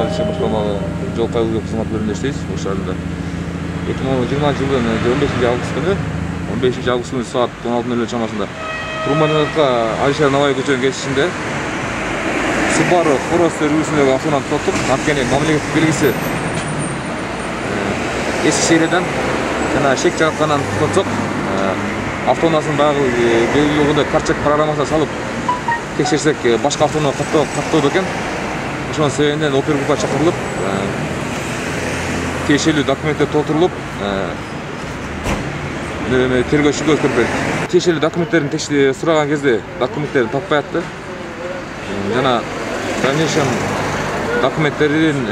Işe başlamalı жол кайгылуу кызмат бөлүмүндө иштейбиз. Ошол жерде 2020 жылдын 15 күнү 15 август күнү саат 16:00 чамасында Турманбетовго Алишер Наваев көчөнүн кесишинде Subaru Forester үлгүсүндөгү автоунаа токтоп, анткени мамлекеттик белгиси эски шереден жана шек жараткандан токтотсок, автоунаасынын баягы белгилүү картчек программасына салып текшерсек, башка автоунаа каттоодо экен. Ошонун себебинен опергруппа чакырылып, тиешелүү документтер толтурулуп, тергөөчүгө өткөрүп бердик. Тиешелүү документтерин сураган кезде документтерин таппай атты. Жана дальнейшем документтерин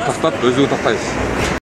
тактап өзүбүз тактайбыз.